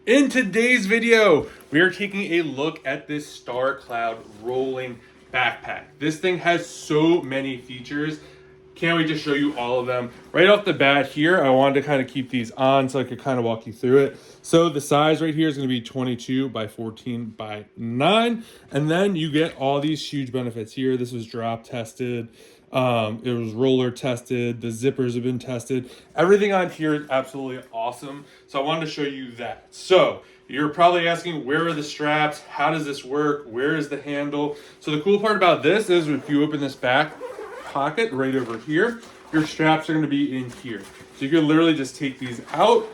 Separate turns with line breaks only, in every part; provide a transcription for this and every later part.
In today's video, we are taking a look at this Star Cloud rolling backpack. This thing has so many features. Can't wait to show you all of them. Right off the bat here, I wanted to kind of keep these on so I could kind of walk you through it. So the size right here is going to be 22 by 14 by 9. And then you get all these huge benefits here. This was drop tested. It was roller tested. The zippers have been tested. Everything on here is absolutely awesome. So I wanted to show you that. So you're probably asking, where are the straps? How does this work? Where is the handle? So the cool part about this is if you open this back pocket right over here, your straps are going to be in here. So you can literally just take these out,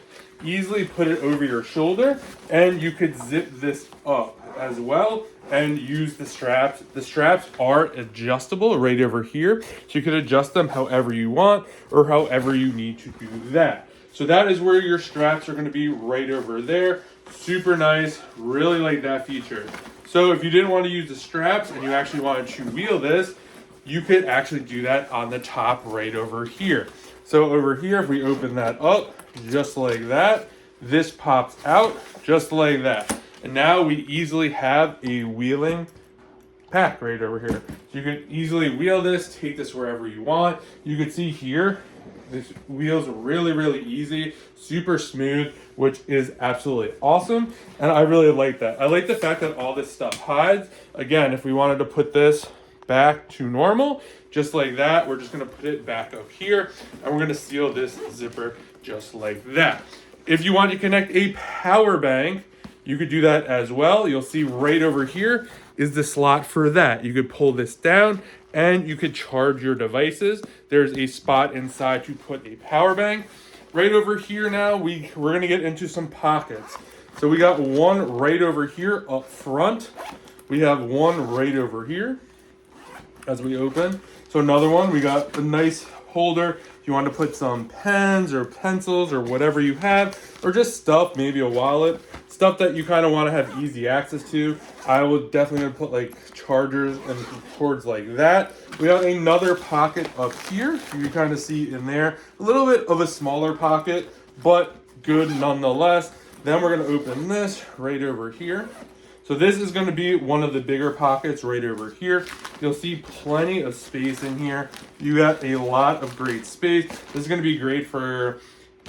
easily put it over your shoulder, and you could zip this up as well and use the straps. The straps are adjustable right over here, so you can adjust them however you want or however you need to do that. So that is where your straps are going to be, right over there. Super nice, really like that feature. So if you didn't want to use the straps and you actually wanted to wheel this, you could actually do that on the top right over here. So over here, if we open that up just like that, this pops out just like that. And now we easily have a wheeling pack right over here. So you can easily wheel this, take this wherever you want. You can see here, this wheel's really easy, super smooth, which is absolutely awesome. And I really like that. I like the fact that all this stuff hides. Again, if we wanted to put this back to normal, just like that, we're just gonna put it back up here and we're gonna seal this zipper just like that. If you want to connect a power bank, you could do that as well. You'll see right over here is the slot for that. You could pull this down and you could charge your devices. There's a spot inside to put a power bank. Right over here now, we're gonna get into some pockets. So we got one right over here up front. We have one right over here as we open. So another one, we got a nice holder. If you want to put some pens or pencils or whatever you have, or just stuff, maybe a wallet, stuff that you kind of want to have easy access to. I would definitely put like chargers and cords like that. We have another pocket up here. You can kind of see in there, a little bit of a smaller pocket, but good nonetheless. Then we're going to open this right over here. So this is going to be one of the bigger pockets right over here. You'll see plenty of space in here. You got a lot of great space. This is going to be great for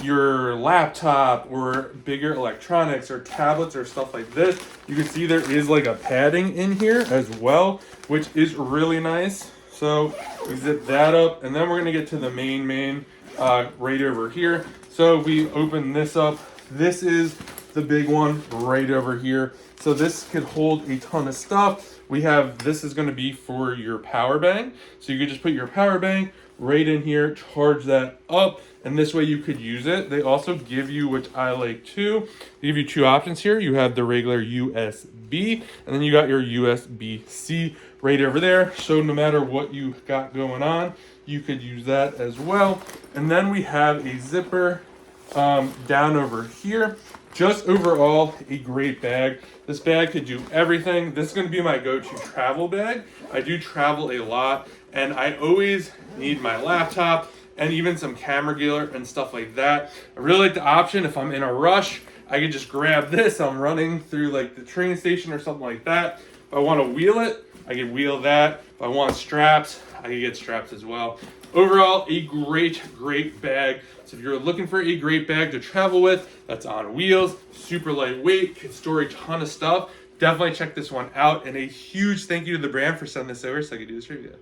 your laptop or bigger electronics or tablets or stuff like this. You can see there is like a padding in here as well, which is really nice. So we zip that up and then we're going to get to the main right over here. So we open this up. This is the big one right over here. So this could hold a ton of stuff. We have, this is going to be for your power bank. So you could just put your power bank right in here, charge that up, and this way you could use it. They also give you, which I like too, they give you two options here. You have the regular USB, and then you got your USB-C right over there. So no matter what you got going on, you could use that as well. And then we have a zipper down over here. Just overall, a great bag. This bag could do everything. This is going to be my go-to travel bag. I do travel a lot, and I always need my laptop and even some camera gear and stuff like that. I really like the option. If I'm in a rush, I could just grab this. I'm running through like the train station or something like that. If I want to wheel it, I can wheel that. If I want straps, I can get straps as well. Overall, a great bag. So if you're looking for a great bag to travel with, that's on wheels, super lightweight, can store a ton of stuff, definitely check this one out. And a huge thank you to the brand for sending this over so I could do this review.